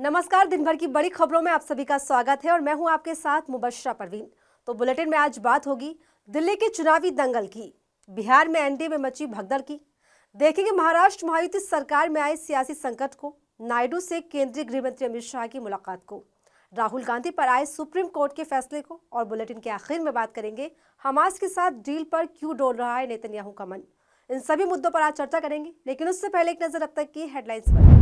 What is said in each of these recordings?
नमस्कार। दिन भर की बड़ी खबरों में आप सभी का स्वागत है और मैं हूं आपके साथ मुबश्शरा परवीन। तो बुलेटिन में आज बात होगी दिल्ली के चुनावी दंगल की, बिहार में एनडीए में मची भगदड़ की, देखेंगे महाराष्ट्र महायुति सरकार में आए सियासी संकट को, नायडू से केंद्रीय गृह मंत्री अमित शाह की मुलाकात को, राहुल गांधी पर आए सुप्रीम कोर्ट के फैसले को और बुलेटिन के आखिर में बात करेंगे हमास के साथ डील पर क्यों डोल रहा है नेतन्याहू का मन। इन सभी मुद्दों पर आज चर्चा करेंगे, लेकिन उससे पहले एक नजर अब तक की हेडलाइंस पर।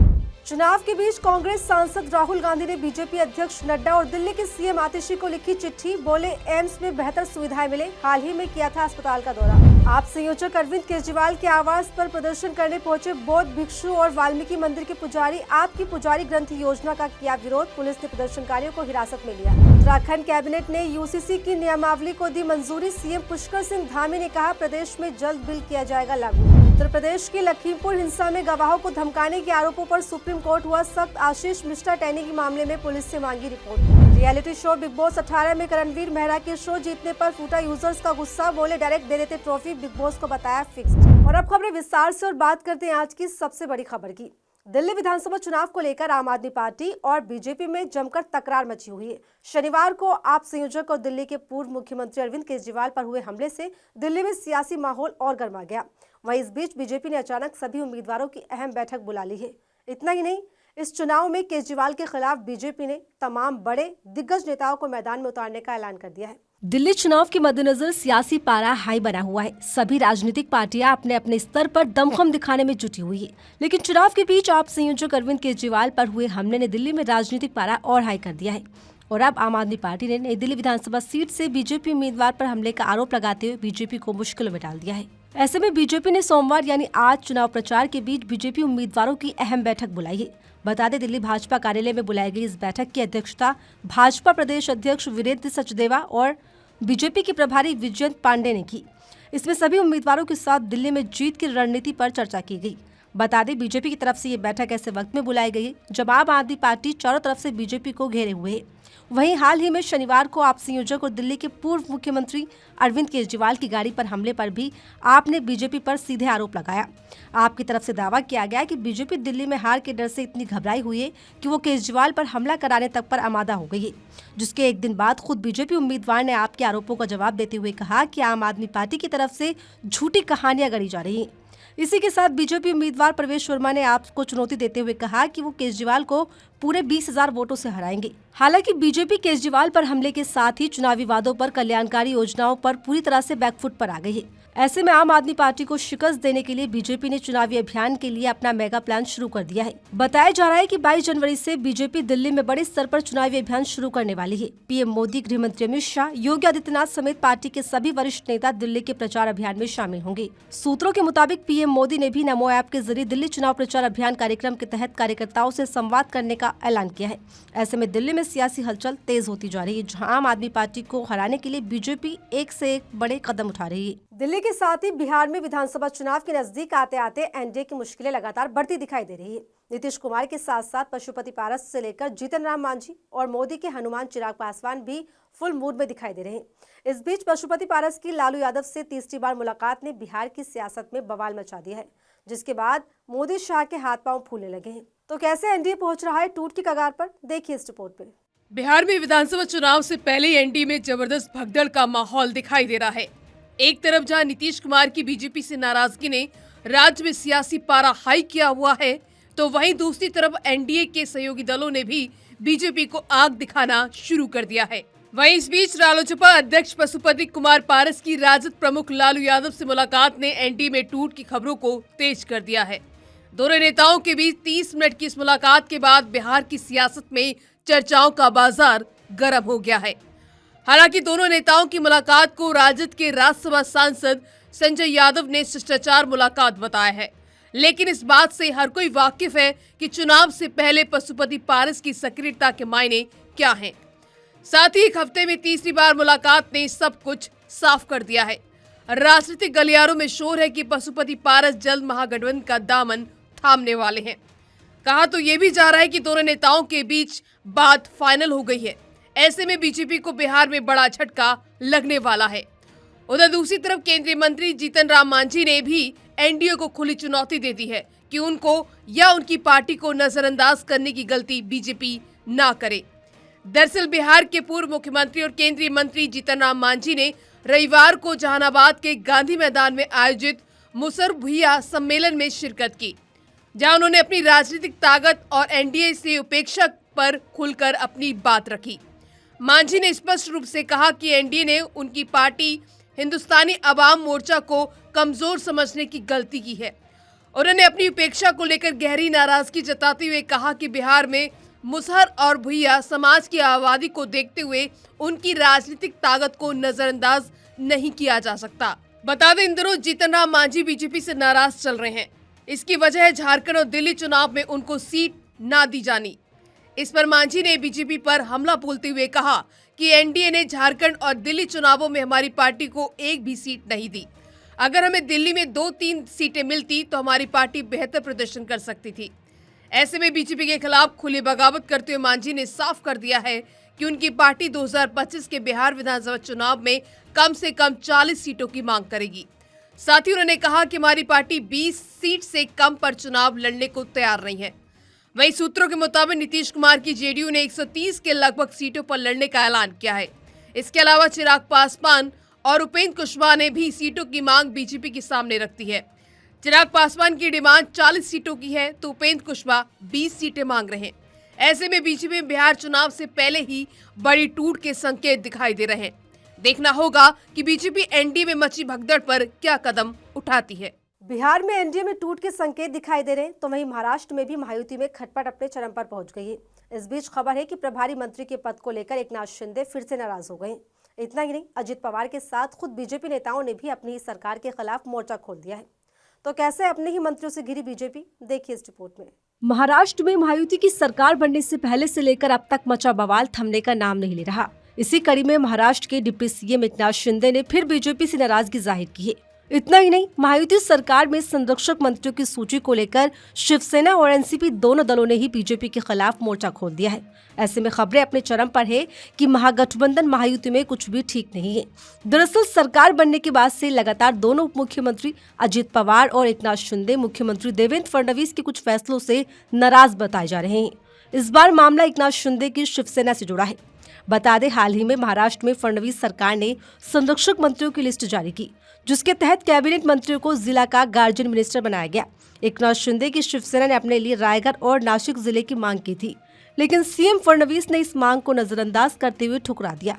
चुनाव के बीच कांग्रेस सांसद राहुल गांधी ने बीजेपी अध्यक्ष नड्डा और दिल्ली के सीएम आतिशी को लिखी चिट्ठी। बोले एम्स में बेहतर सुविधाएं मिले, हाल ही में किया था अस्पताल का दौरा। आप संयोजक अरविंद केजरीवाल के आवास पर प्रदर्शन करने पहुंचे बौद्ध भिक्षु और वाल्मीकि मंदिर के पुजारी। आपकी पुजारी ग्रंथ योजना का किया विरोध, पुलिस ने प्रदर्शनकारियों को हिरासत में लिया। उत्तराखंड कैबिनेट ने यूसीसी की नियमावली को दी मंजूरी। सीएम पुष्कर सिंह धामी ने कहा प्रदेश में जल्द बिल किया जाएगा लागू। उत्तर प्रदेश के लखीमपुर हिंसा में गवाहों को धमकाने के आरोपों पर सुप्रीम कोर्ट हुआ सख्त। आशीष मिश्रा टैनी के मामले में पुलिस से मांगी report. Reality show big boss 18 में करणवीर मेहरा के शो जीतने पर फूटा यूजर्स का गुस्सा। बोले डायरेक्ट दे देते ट्रॉफी, बिग बॉस को बताया फिक्स्ड। और अब खबरें विस्तार से और बात करते हैं आज की सबसे बड़ी खबर की। दिल्ली विधानसभा चुनाव को लेकर आम आदमी पार्टी और बीजेपी में जमकर तकरार मची हुई है। शनिवार को आप संयोजक और दिल्ली के पूर्व मुख्यमंत्री अरविंद केजरीवाल पर हुए हमले से दिल्ली में सियासी माहौल और गर्मा गया। वहीं इस बीच बीजेपी ने अचानक सभी उम्मीदवारों की अहम बैठक बुला ली है। इतना ही नहीं, इस चुनाव में केजरीवाल के खिलाफ बीजेपी ने तमाम बड़े दिग्गज नेताओं को मैदान में उतारने का ऐलान कर दिया है। दिल्ली चुनाव के मद्देनजर सियासी पारा हाई बना हुआ है। सभी राजनीतिक पार्टियां अपने अपने स्तर पर दमखम दिखाने में जुटी हुई है, लेकिन चुनाव के बीच आप संयोजक अरविंद केजरीवाल पर हुए हमले ने दिल्ली में राजनीतिक पारा और हाई कर दिया है। और अब आम आदमी पार्टी ने नई दिल्ली विधानसभा सीट से बीजेपी उम्मीदवार पर हमले का आरोप लगाते हुए बीजेपी को मुश्किल में डाल दिया है। ऐसे में बीजेपी ने सोमवार यानी आज चुनाव प्रचार के बीच बीजेपी उम्मीदवारों की अहम बैठक बुलाई है। बता दें, दिल्ली भाजपा कार्यालय में बुलाई गई इस बैठक की अध्यक्षता भाजपा प्रदेश अध्यक्ष वीरेंद्र सचदेवा और बीजेपी के प्रभारी विजयंत पांडे ने की। इसमें सभी उम्मीदवारों के साथ दिल्ली में जीत की रणनीति पर चर्चा की गई। बता दें, बीजेपी की तरफ से ये बैठक ऐसे वक्त में बुलाई गई है जब आम आदमी पार्टी चारों तरफ से बीजेपी को घेरे हुए है। वहीं हाल ही में शनिवार को आप संयोजक और दिल्ली के पूर्व मुख्यमंत्री अरविंद केजरीवाल की गाड़ी पर हमले पर भी आपने बीजेपी पर सीधे आरोप लगाया। आपकी तरफ से दावा किया गया कि बीजेपी दिल्ली में हार के डर से इतनी घबराई हुई है कि वो केजरीवाल पर हमला कराने तक पर आमादा हो गई है। जिसके एक दिन बाद खुद बीजेपी उम्मीदवार ने आपके आरोपों का जवाब देते हुए कहा कि आम आदमी पार्टी की तरफ से झूठी कहानियां गढ़ी जा रही हैं। इसी के साथ बीजेपी उम्मीदवार प्रवेश वर्मा ने आपको चुनौती देते हुए कहा कि वो केजरीवाल को पूरे 20,000 वोटों से हराएंगे। हालांकि बीजेपी केजरीवाल पर हमले के साथ ही चुनावी वादों पर, कल्याणकारी योजनाओं पर पूरी तरह से बैकफुट पर आ गई है। ऐसे में आम आदमी पार्टी को शिकस्त देने के लिए बीजेपी ने चुनावी अभियान के लिए अपना मेगा प्लान शुरू कर दिया है। बताया जा रहा है कि 22 जनवरी से बीजेपी दिल्ली में बड़े स्तर पर चुनावी अभियान शुरू करने वाली है। पीएम मोदी, गृह मंत्री अमित शाह, योगी आदित्यनाथ समेत पार्टी के सभी वरिष्ठ नेता दिल्ली के प्रचार अभियान में शामिल होंगे। सूत्रों के मुताबिक पीएम मोदी ने भी नमो ऐप के जरिए दिल्ली चुनाव प्रचार अभियान कार्यक्रम के तहत कार्यकर्ताओं से संवाद करने का ऐलान किया है। ऐसे में दिल्ली में सियासी हलचल तेज होती जा रही है, जहाँ आम आदमी पार्टी को हराने के लिए बीजेपी एक से एक बड़े कदम उठा रही है। दिल्ली के साथ ही बिहार में विधानसभा चुनाव के नजदीक आते आते एनडीए की मुश्किलें लगातार बढ़ती दिखाई दे रही है। नीतीश कुमार के साथ साथ पशुपति पारस से लेकर जीतन राम मांझी और मोदी के हनुमान चिराग पासवान भी फुल मूड में दिखाई दे रहे हैं। इस बीच पशुपति पारस की लालू यादव से तीसरी बार मुलाकात ने बिहार की सियासत में बवाल मचा दिया है, जिसके बाद मोदी शाह के हाथ पांव फूलने लगे हैं। तो कैसे एनडीए पहुंच रहा है टूट की कगार पर, देखिए इस रिपोर्ट में। बिहार में विधानसभा चुनाव से पहले एनडीए में जबरदस्त भगदड़ का माहौल दिखाई दे रहा है। एक तरफ जहां नीतीश कुमार की बीजेपी से नाराजगी ने राज्य में सियासी पारा हाई किया हुआ है, तो वहीं दूसरी तरफ एनडीए के सहयोगी दलों ने भी बीजेपी को आग दिखाना शुरू कर दिया है। वहीं इस बीच रालोसपा अध्यक्ष पशुपति कुमार पारस की राजद प्रमुख लालू यादव से मुलाकात ने एनडीए में टूट की खबरों को तेज कर दिया है। दोनों नेताओं के बीच 30 मिनट की इस मुलाकात के बाद बिहार की सियासत में चर्चाओं का बाजार गर्म हो गया है। हालांकि दोनों नेताओं की मुलाकात को राजद के राज्यसभा सांसद संजय यादव ने शिष्टाचार मुलाकात बताया है, लेकिन इस बात से हर कोई वाकिफ है कि चुनाव से पहले पशुपति पारस की सक्रियता के मायने क्या हैं। साथ ही एक हफ्ते में तीसरी बार मुलाकात ने सब कुछ साफ कर दिया है। राजनीतिक गलियारों में शोर है कि पशुपति पारस जल्द महागठबंधन का दामन थामने वाले हैं। कहा तो ये भी जा रहा है कि दोनों नेताओं के बीच बात फाइनल हो गई है। ऐसे में बीजेपी को बिहार में बड़ा झटका लगने वाला है। उधर दूसरी तरफ केंद्रीय मंत्री जीतन राम मांझी ने भी एनडीए को खुली चुनौती दे दी है कि कि उनको या उनकी पार्टी को नजरअंदाज करने की गलती बीजेपी ना करे। दरअसल बिहार के पूर्व मुख्यमंत्री और केंद्रीय मंत्री जीतन राम मांझी ने रविवार को जहानाबाद के गांधी मैदान में आयोजित मुसहर भुइयां सम्मेलन में शिरकत की, जहां उन्होंने अपनी राजनीतिक ताकत और एनडीए से उपेक्षा पर खुलकर अपनी बात रखी। मांझी ने स्पष्ट रूप से कहा कि एनडीए ने उनकी पार्टी हिंदुस्तानी अवाम मोर्चा को कमजोर समझने की गलती की है। उन्होंने अपनी उपेक्षा को लेकर गहरी नाराजगी जताते हुए कहा कि बिहार में मुसहर और भुइयां समाज की आबादी को देखते हुए उनकी राजनीतिक ताकत को नजरअंदाज नहीं किया जा सकता। बता दें, इन दिनों जीतन राम मांझी बीजेपी से नाराज चल रहे हैं। इसकी वजह है झारखंड और दिल्ली चुनाव में उनको सीट ना दी जानी। इस पर मांझी ने बीजेपी पर हमला बोलते हुए कहा कि एनडीए ने झारखंड और दिल्ली चुनावों में हमारी पार्टी को एक भी सीट नहीं दी। अगर हमें दिल्ली में 2-3 सीटें मिलती तो हमारी पार्टी बेहतर प्रदर्शन कर सकती थी। ऐसे में बीजेपी के खिलाफ खुली बगावत करते हुए मांझी ने साफ कर दिया है कि उनकी पार्टी 2025 के बिहार विधानसभा चुनाव में कम से कम 40 सीटों की मांग करेगी। साथ ही उन्होंने कहा कि हमारी पार्टी 20 सीट से कम पर चुनाव लड़ने को तैयार नहीं है। वहीं सूत्रों के मुताबिक नीतीश कुमार की जेडीयू ने 130 के लगभग सीटों पर लड़ने का ऐलान किया है। इसके अलावा चिराग पासवान और उपेंद्र कुशवाहा ने भी सीटों की मांग बीजेपी के सामने रखती है। चिराग पासवान की डिमांड 40 सीटों की है तो उपेंद्र कुशवाहा 20 सीटें मांग रहे हैं। ऐसे में बीजेपी में बिहार चुनाव से पहले ही बड़ी टूट के संकेत दिखाई दे रहे हैं। देखना होगा कि बीजेपी एनडीए में मची भगदड़ पर क्या कदम उठाती है। बिहार में एनडीए में टूट के संकेत दिखाई दे रहे हैं तो वहीं महाराष्ट्र में भी महायुति में खटपट अपने चरम पर पहुंच गई है। इस बीच खबर है कि प्रभारी मंत्री के पद को लेकर एकनाथ शिंदे फिर से नाराज हो गए। इतना ही नहीं, अजित पवार के साथ खुद बीजेपी नेताओं ने भी अपनी ही सरकार के खिलाफ मोर्चा खोल दिया है। तो कैसे अपने ही मंत्रियों से घिरी बीजेपी, देखिए इस रिपोर्ट में। महाराष्ट्र में महायुति की सरकार बनने से पहले से लेकर अब तक मचा बवाल थमने का नाम नहीं ले रहा। इसी कड़ी में महाराष्ट्र के डिप्टी सीएम एकनाथ शिंदे ने फिर बीजेपी से नाराजगी जाहिर की है। इतना ही नहीं, महायुति सरकार में संरक्षक मंत्रियों की सूची को लेकर शिवसेना और एनसीपी दोनों दलों ने ही बीजेपी के खिलाफ मोर्चा खोल दिया है। ऐसे में खबरें अपने चरम पर है कि महागठबंधन महायुति में कुछ भी ठीक नहीं है। दरअसल सरकार बनने के बाद से लगातार दोनों उप मुख्यमंत्री अजित पवार और एकनाथ शिंदे मुख्यमंत्री देवेंद्र फडणवीस के कुछ फैसलों से नाराज बताए जा रहे हैं। इस बार मामला एकनाथ शिंदे की शिवसेना से जुड़ा है। बता दें, हाल ही में महाराष्ट्र में फडणवीस सरकार ने संरक्षक मंत्रियों की लिस्ट जारी की, जिसके तहत कैबिनेट मंत्रियों को जिला का गार्जियन मिनिस्टर बनाया गया। एकनाथ शिंदे की शिवसेना ने अपने लिए रायगढ़ और नासिक जिले की मांग की थी, लेकिन सीएम फडणवीस ने इस मांग को नजरअंदाज करते हुए ठुकरा दिया,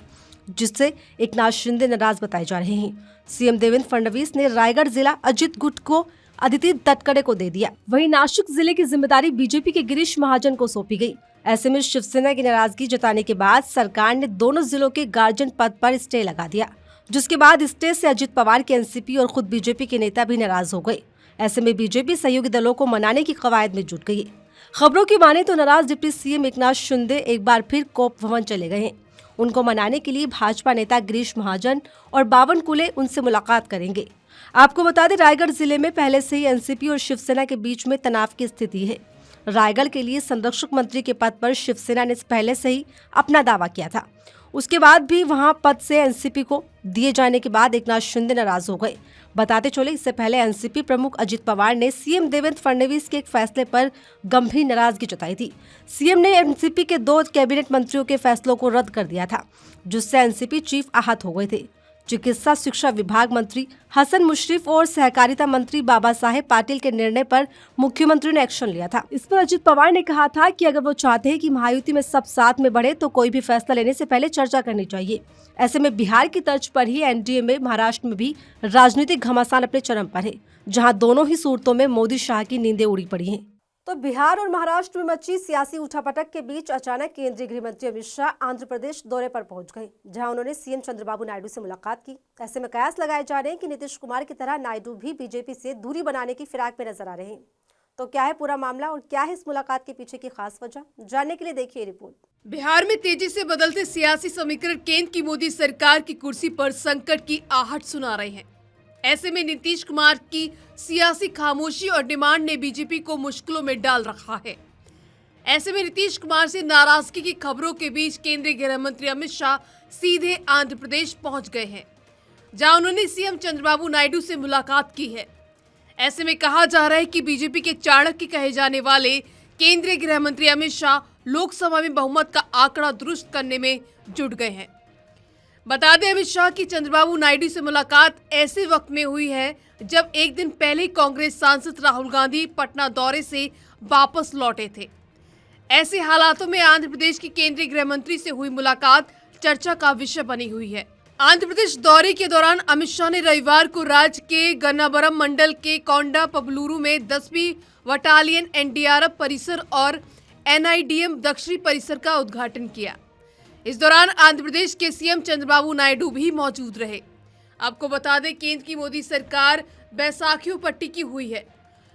जिससे एकनाथ शिंदे नाराज बताए जा रहे हैं। सीएम देवेंद्र फडणवीस ने रायगढ़ जिला अजित गुट को अदिति तटकरे को दे दिया। वहीं नासिक जिले की जिम्मेदारी बीजेपी के गिरीश महाजन को सौंपी गई। ऐसे में शिवसेना की नाराजगी जताने के बाद सरकार ने दोनों जिलों के गार्जियन पद पर स्टे लगा दिया, जिसके बाद स्टे से अजित पवार के एनसीपी और खुद बीजेपी के नेता भी नाराज हो गए। ऐसे में बीजेपी सहयोगी दलों को मनाने की कवायद में जुट गई है। खबरों की माने तो नाराज डिप्टी सीएम एकनाथ शिंदे एक बार फिर कोप भवन चले गए हैं। उनको मनाने के लिए भाजपा नेता गिरीश महाजन और बावनकुले उनसे मुलाकात करेंगे। आपको बता दें, रायगढ़ जिले में पहले से ही एनसीपी और शिवसेना के बीच में तनाव की स्थिति है। रायगढ़ के लिए संरक्षक मंत्री के पद पर शिवसेना ने पहले से ही अपना दावा किया था। उसके बाद भी वहां पद से एनसीपी को दिए जाने के बाद एकनाथ शिंदे नाराज हो गए। बताते चले, इससे पहले एनसीपी प्रमुख अजित पवार ने सीएम देवेंद्र फडणवीस के एक फैसले पर गंभीर नाराजगी जताई थी। सीएम ने एनसीपी के 2 कैबिनेट मंत्रियों के फैसलों को रद्द कर दिया था, जिससे एनसीपी चीफ आहत हो गए थे। चिकित्सा शिक्षा विभाग मंत्री हसन मुश्रीफ और सहकारिता मंत्री बाबा साहेब पाटिल के निर्णय पर मुख्यमंत्री ने एक्शन लिया था। इस पर अजित पवार ने कहा था कि अगर वो चाहते हैं कि महायुति में सब साथ में बढ़े तो कोई भी फैसला लेने से पहले चर्चा करनी चाहिए। ऐसे में बिहार की तर्ज पर ही एनडीए में महाराष्ट्र में भी राजनीतिक घमासान अपने चरम पर है, जहां दोनों ही सूरतों में मोदी शाह की नींदें उड़ी पड़ी हैं। तो बिहार और महाराष्ट्र में मची सियासी उठापटक के बीच अचानक केंद्रीय गृह मंत्री अमित शाह आंध्र प्रदेश दौरे पर पहुंच गए, जहां उन्होंने सीएम चंद्रबाबू नायडू से मुलाकात की। ऐसे में कयास लगाए जा रहे हैं कि नीतीश कुमार की तरह नायडू भी बीजेपी से दूरी बनाने की फिराक में नजर आ रहे हैं। तो क्या है पूरा मामला और क्या है इस मुलाकात के पीछे की खास वजह, जानने के लिए देखिए रिपोर्ट। बिहार में तेजी से बदलते सियासी समीकरण केंद्र की मोदी सरकार की कुर्सी पर संकट की आहट सुना रहे हैं। ऐसे में नीतीश कुमार की सियासी खामोशी और डिमांड ने बीजेपी को मुश्किलों में डाल रखा है। ऐसे में नीतीश कुमार से नाराजगी की खबरों के बीच केंद्रीय गृह मंत्री अमित शाह सीधे आंध्र प्रदेश पहुंच गए हैं, जहां उन्होंने सीएम चंद्रबाबू नायडू से मुलाकात की है। ऐसे में कहा जा रहा है कि बीजेपी के चाणक्य कहे जाने वाले केंद्रीय गृह मंत्री अमित शाह लोकसभा में बहुमत का आंकड़ा दुरुस्त करने में जुट गए हैं। बता दें, अमित शाह की चंद्रबाबू नायडू से मुलाकात ऐसे वक्त में हुई है जब एक दिन पहले ही कांग्रेस सांसद राहुल गांधी पटना दौरे से वापस लौटे थे। ऐसे हालातों में आंध्र प्रदेश के केंद्रीय गृह मंत्री से हुई मुलाकात चर्चा का विषय बनी हुई है। आंध्र प्रदेश दौरे के दौरान अमित शाह ने रविवार को राज्य के गन्नावरम मंडल के कोंडा पबलूरू में 10वीं बटालियन एनडीआरएफ परिसर और एनआईडीएम दक्षिणी परिसर का उद्घाटन किया। इस दौरान आंध्र प्रदेश के सीएम चंद्रबाबू नायडू भी मौजूद रहे। आपको बता दें, केंद्र की मोदी सरकार बैसाखियों पर टिकी हुई है।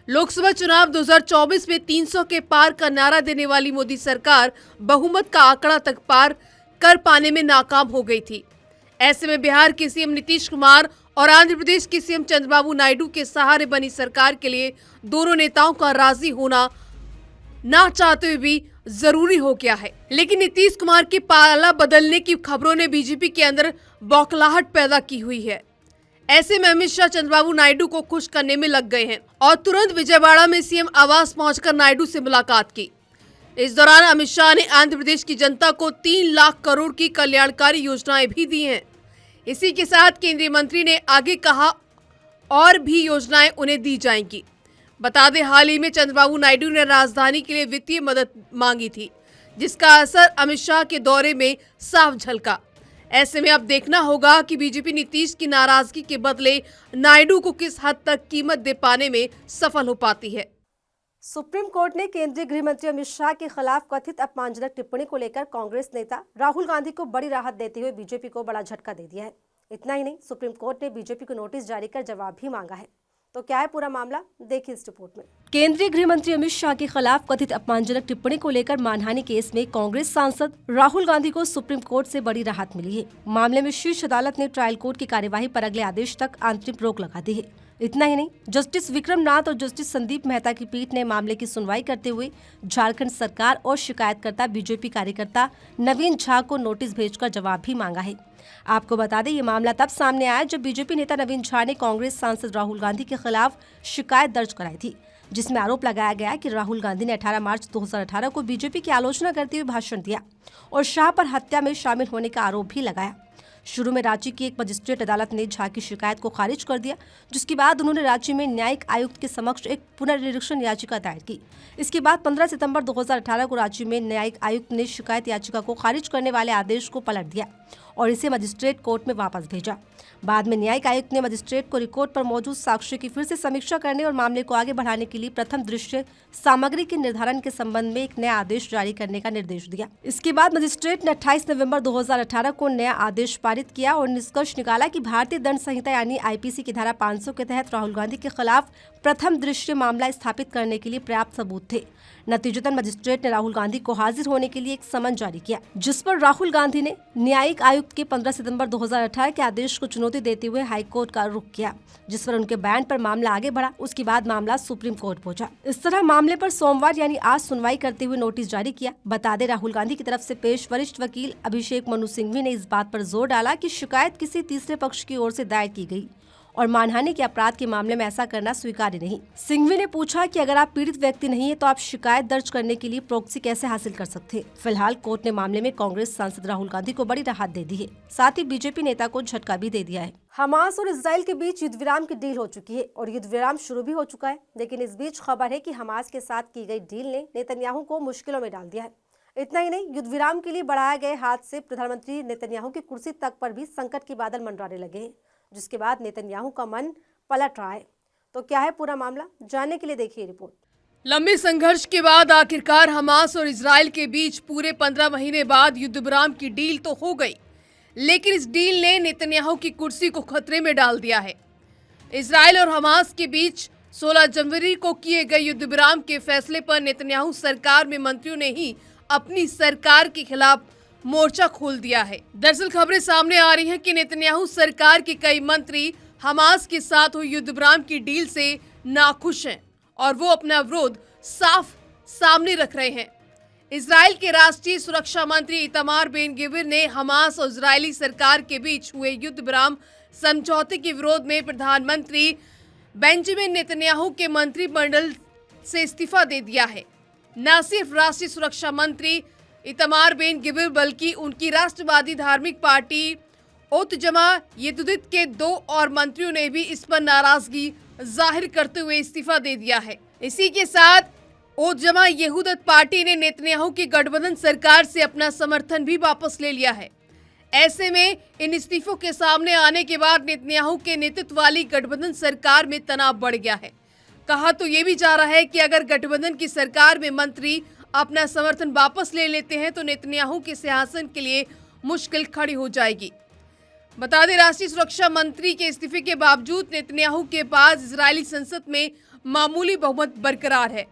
लोकसभा चुनाव 2024 में 300 के पार का नारा देने वाली मोदी सरकार बहुमत का आंकड़ा तक पार कर पाने में नाकाम हो गई थी। ऐसे में बिहार के सीएम नीतीश कुमार और आंध्र प्रदेश के सीएम चंद्रबाबू नायडू के सहारे बनी सरकार के लिए दोनों नेताओं का राजी होना ना चाहते हुए भी जरूरी हो गया है। लेकिन नीतीश कुमार के पाला बदलने की खबरों ने बीजेपी के अंदर बौखलाहट पैदा की हुई है। ऐसे में अमित शाह चंद्रबाबू नायडू को खुश करने में लग गए हैं और तुरंत विजयवाड़ा में सीएम आवास पहुंचकर नायडू से मुलाकात की। इस दौरान अमित शाह ने आंध्र प्रदेश की जनता को 3 लाख करोड़ की कल्याणकारी योजनाएं भी दी हैं। इसी के साथ केंद्रीय मंत्री ने आगे कहा और भी योजनाएं उन्हें दी जाएंगी। बता दें, हाल ही में चंद्रबाबू नायडू ने राजधानी के लिए वित्तीय मदद मांगी थी, जिसका असर अमित शाह के दौरे में साफ झलका। ऐसे में अब देखना होगा कि बीजेपी नीतीश की नाराजगी के बदले नायडू को किस हद तक कीमत दे पाने में सफल हो पाती है। सुप्रीम कोर्ट ने केंद्रीय गृह मंत्री अमित शाह के खिलाफ कथित अपमानजनक टिप्पणी को लेकर कांग्रेस नेता राहुल गांधी को बड़ी राहत देते हुए बीजेपी को बड़ा झटका दे दिया है। इतना ही नहीं, सुप्रीम कोर्ट ने बीजेपी को नोटिस जारी कर जवाब भी मांगा है। तो क्या है पूरा मामला, देखिए इस रिपोर्ट में। केंद्रीय गृह मंत्री अमित शाह के खिलाफ कथित अपमानजनक टिप्पणी को लेकर मानहानि केस में कांग्रेस सांसद राहुल गांधी को सुप्रीम कोर्ट से बड़ी राहत मिली है। मामले में शीर्ष अदालत ने ट्रायल कोर्ट की कार्यवाही पर अगले आदेश तक आंतरिक रोक लगा दी है। इतना ही नहीं, जस्टिस विक्रम नाथ और जस्टिस संदीप मेहता की पीठ ने मामले की सुनवाई करते हुए झारखंड सरकार और शिकायतकर्ता बीजेपी कार्यकर्ता नवीन झा को नोटिस भेजकर जवाब भी मांगा है। आपको बता दें, ये मामला तब सामने आया जब बीजेपी नेता नवीन झा ने कांग्रेस सांसद राहुल गांधी के खिलाफ शिकायत दर्ज कराई थी, जिसमें आरोप लगाया गया कि राहुल गांधी ने 18 मार्च 2018 को बीजेपी की आलोचना करते हुए भाषण दिया और शाह पर हत्या में शामिल होने का आरोप भी लगाया। शुरू में रांची की एक मजिस्ट्रेट अदालत ने झा की शिकायत को खारिज कर दिया, जिसके बाद उन्होंने रांची में न्यायिक आयुक्त के समक्ष एक पुनर्निरीक्षण याचिका दायर की। इसके बाद 15 सितंबर 2018 को रांची में न्यायिक आयुक्त ने शिकायत याचिका को खारिज करने वाले आदेश को पलट दिया और इसे मजिस्ट्रेट कोर्ट में वापस भेजा। बाद में न्यायिक आयुक्त ने मजिस्ट्रेट को रिकॉर्ड पर मौजूद साक्ष्य की फिर से समीक्षा करने और मामले को आगे बढ़ाने के लिए प्रथम दृश्य सामग्री के निर्धारण के संबंध में एक नया आदेश जारी करने का निर्देश दिया। इसके बाद मजिस्ट्रेट ने 28 नवंबर 2018 को नया आदेश पारित किया और निष्कर्ष निकाला कि भारतीय दंड संहिता यानी आईपीसी की धारा 500 के तहत राहुल गांधी के खिलाफ प्रथम दृश्य मामला स्थापित करने के लिए पर्याप्त सबूत थे। नतीजतन मजिस्ट्रेट ने राहुल गांधी को हाजिर होने के लिए एक समन जारी किया, जिस पर राहुल गांधी ने न्यायिक आयुक्त के 15 सितंबर 2018 के आदेश को चुनौती देते हुए हाईकोर्ट का रुख किया, जिस पर उनके बयान पर मामला आगे बढ़ा। उसके बाद मामला सुप्रीम कोर्ट पहुंचा। इस तरह मामले पर सोमवार यानी आज सुनवाई करते हुए नोटिस जारी किया। बता दें, राहुल गांधी की तरफ से पेश वरिष्ठ वकील अभिषेक मनु सिंघवी ने इस बात पर जोर डाला कि शिकायत किसी तीसरे पक्ष की ओर से दायर की गई और मानहानि के अपराध के मामले में ऐसा करना स्वीकार्य नहीं। सिंघवी ने पूछा कि अगर आप पीड़ित व्यक्ति नहीं है तो आप शिकायत दर्ज करने के लिए प्रॉक्सी कैसे हासिल कर सकते हैं। फिलहाल कोर्ट ने मामले में कांग्रेस सांसद राहुल गांधी को बड़ी राहत दे दी है, साथ ही बीजेपी नेता को झटका भी दे दिया है। हमास और इजराइल के बीच युद्ध विराम की डील हो चुकी है और युद्ध विराम शुरू भी हो चुका है, लेकिन इस बीच खबर है कि हमास के साथ की गई डील ने नेतन्याहू को मुश्किलों में डाल दिया है। इतना ही नहीं, युद्ध विराम के लिए बढ़ाए गए हाथ से प्रधानमंत्री नेतन्याहू की कुर्सी तक पर भी संकट के बादल मंडराने लगे हैं, जिसके बाद नेतन्याहू का मन पलट रहा है। तो क्या है पूरा मामला, जानने के लिए देखिए रिपोर्ट। लंबे संघर्ष के बाद आखिरकार हमास और इजराइल के बीच पूरे 15 महीने बाद युद्ध विराम की डील तो हो गई, लेकिन इस डील ने नेतन्याहू की कुर्सी को खतरे में डाल दिया है। इजराइल और हमास के बीच 16 जनवरी को किए गए युद्ध विराम के फैसले पर नेतन्याहू सरकार में मंत्रियों ने ही अपनी सरकार के खिलाफ मोर्चा खोल दिया है। दरअसल खबरें सामने आ रही हैं कि नेतन्याहू सरकार के कई मंत्री हमास के साथ हुई युद्ध विराम की डील से नाखुश हैं और वो अपना विरोध साफ सामने रख रहे हैं। इजराइल के राष्ट्रीय सुरक्षा मंत्री इतामार बेन गिविर ने हमास और इजरायली सरकार के बीच हुए युद्ध विराम समझौते के विरोध में प्रधानमंत्री बेंजामिन नेतन्याहू के मंत्रिमंडल से इस्तीफा दे दिया है। न सिर्फ राष्ट्रीय सुरक्षा मंत्री इतमार बेन गिविर बल्कि उनकी राष्ट्रवादी धार्मिक पार्टी ओतजमा येदुदित के 2 और मंत्रियों ने भी इस पर नाराजगी जाहिर करते हुए इस्तीफा दे दिया है। इसी के साथ ओतजमा येहूदत पार्टी ने नेतन्याहू की गठबंधन सरकार से अपना समर्थन भी वापस ले लिया है। ऐसे में इन इस्तीफों के सामने आने के बाद नेतन्याहू के नेतृत्व वाली गठबंधन सरकार में तनाव बढ़ गया है। कहा तो ये भी जा रहा है कि अगर गठबंधन की सरकार में मंत्री अपना समर्थन वापस ले लेते हैं तो नेतन्याहू के सिंहासन के लिए मुश्किल खड़ी हो जाएगी। बता दें, राष्ट्रीय सुरक्षा मंत्री के इस्तीफे के बावजूद नेतन्याहू के पास इजरायली संसद में मामूली बहुमत बरकरार है।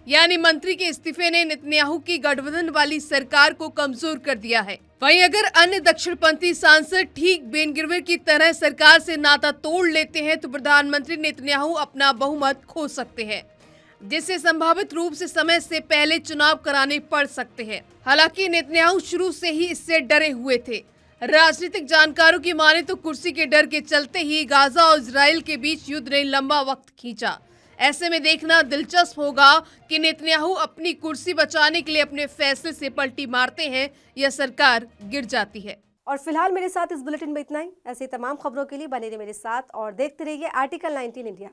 यानी मंत्री के इस्तीफे ने नेतन्याहू की गठबंधन वाली सरकार को कमजोर कर दिया है। वहीं अगर अन्य दक्षिणपंथी सांसद ठीक बेन गिविर की तरह सरकार से नाता तोड़ लेते हैं तो प्रधानमंत्री नेतन्याहू अपना बहुमत खो सकते हैं, जिससे संभावित रूप से समय से पहले चुनाव कराने पड़ सकते हैं। हालांकि नेतन्याहू शुरू से ही इससे डरे हुए थे। राजनीतिक जानकारों की माने तो कुर्सी के डर के चलते ही गाजा और इजराइल के बीच युद्ध ने लंबा वक्त खींचा। ऐसे में देखना दिलचस्प होगा कि नेतन्याहू अपनी कुर्सी बचाने के लिए अपने फैसले से पलटी मारते हैं या सरकार गिर जाती है। और फिलहाल मेरे साथ इस बुलेटिन में इतना ही। ऐसी तमाम खबरों के लिए बने रहिए मेरे साथ और देखते रहिए आर्टिकल 19 इंडिया।